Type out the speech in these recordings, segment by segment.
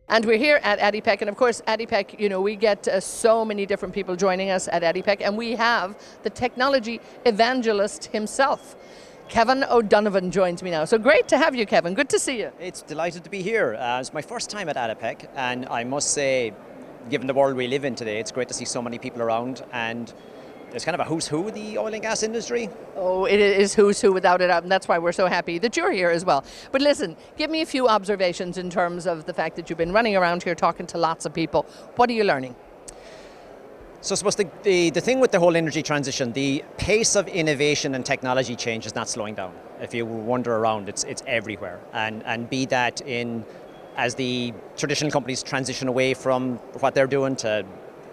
And we're here at ADIPEC, and of course ADIPEC, we get so many different people joining us at ADIPEC, and we have the technology evangelist himself. Kevin O'Donovan joins me now. So great to have you, Kevin. Good to see you. It's delighted to be here. It's my first time at ADIPEC, and I must say, given the world we live in today, it's great to see so many people around, and there's kind of a who's who of the oil and gas industry. Oh, it is who's who without a doubt, and that's why we're so happy that you're here as well. But listen, give me a few observations in terms of the fact that you've been running around here talking to lots of people. What are you learning? So I suppose the thing with the whole energy transition, the pace of innovation and technology change is not slowing down. If you wander around, it's everywhere. And be that as the traditional companies transition away from what they're doing to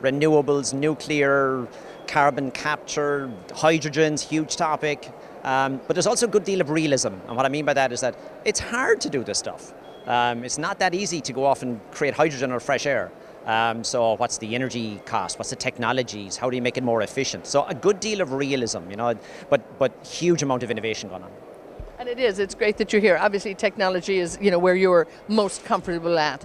renewables, nuclear, carbon capture, hydrogen's huge topic, but there's also a good deal of realism. And what I mean by that is that it's hard to do this stuff. It's not that easy to go off and create hydrogen or fresh air. So what's the energy cost? What's the technologies? How do you make it more efficient? So a good deal of realism, but huge amount of innovation going on. And it's great that you're here. Obviously technology is, where you're most comfortable at.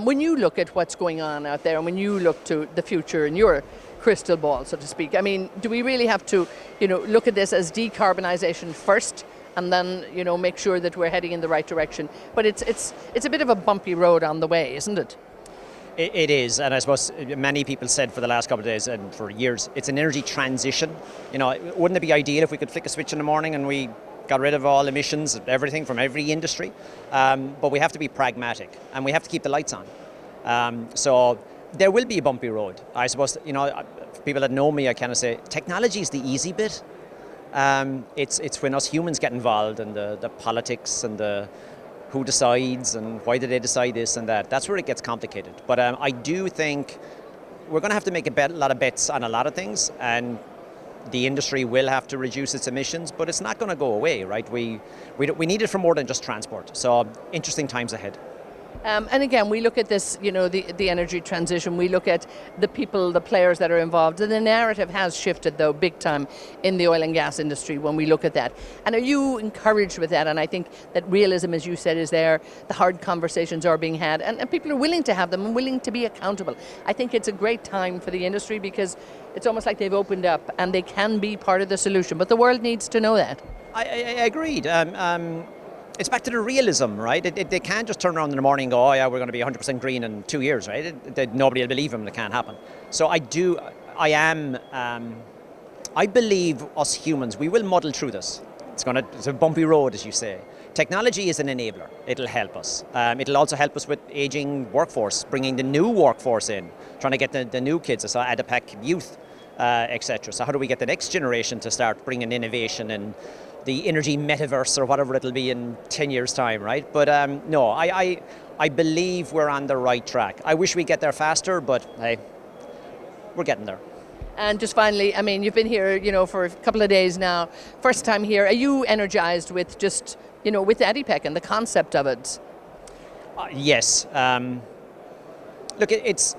When you look at what's going on out there and when you look to the future in your crystal ball, so to speak, I mean, do we really have to, look at this as decarbonisation first and then, make sure that we're heading in the right direction? But it's a bit of a bumpy road on the way, isn't it? It is, and I suppose many people said for the last couple of days and for years, it's an energy transition. Wouldn't it be ideal if we could flick a switch in the morning and we got rid of all emissions, everything from every industry? But we have to be pragmatic and we have to keep the lights on. So there will be a bumpy road. I suppose, people that know me, I kind of say, technology is the easy bit. It's when us humans get involved in the politics and the who decides and why did they decide this and that. That's where it gets complicated. But I do think we're going to have to make a lot of bets on a lot of things, and the industry will have to reduce its emissions, but it's not going to go away, right? We need it for more than just transport. So interesting times ahead. And again, we look at this, the energy transition, we look at the people, the players that are involved, and the narrative has shifted, though, big time in the oil and gas industry when we look at that. And are you encouraged with that? And I think that realism, as you said, is there, the hard conversations are being had, and people are willing to have them and willing to be accountable. I think it's a great time for the industry because it's almost like they've opened up and they can be part of the solution, but the world needs to know that. I agreed. It's back to the realism, right? They can't just turn around in the morning and go, oh yeah, we're going to be 100% green in 2 years, right? Nobody will believe them, it can't happen. So I believe us humans, we will muddle through this. It's a bumpy road, as you say. Technology is an enabler. It'll help us. It'll also help us with aging workforce, bringing the new workforce in, trying to get the new kids, so ADIPEC youth, etc. So how do we get the next generation to start bringing innovation and the energy metaverse or whatever it'll be in 10 years' time, right? But no, I believe we're on the right track. I wish we'd get there faster, but hey, we're getting there. And just finally, I mean, you've been here, for a couple of days now. First time here. Are you energized with just, with ADIPEC and the concept of it? Yes. Look, it's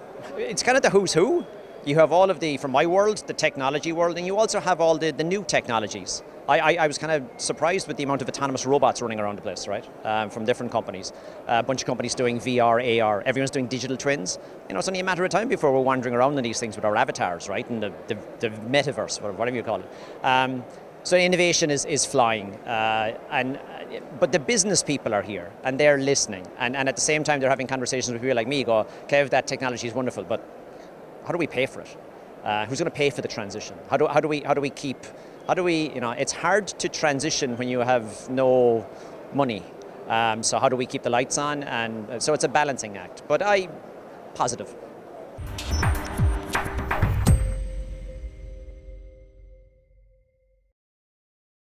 kind of the who's who. You have all of from my world, the technology world, and you also have all the new technologies. I was kind of surprised with the amount of autonomous robots running around the place, right? From different companies. A bunch of companies doing VR, AR. Everyone's doing digital twins. It's only a matter of time before we're wandering around in these things with our avatars, right? And the metaverse, whatever you call it. So innovation is flying. But the business people are here and they're listening. And at the same time, they're having conversations with people like me, go, Kev, that technology is wonderful, but how do we pay for it? Who's going to pay for the transition? How do we keep... it's hard to transition when you have no money. So how do we keep the lights on? And so it's a balancing act, but positive.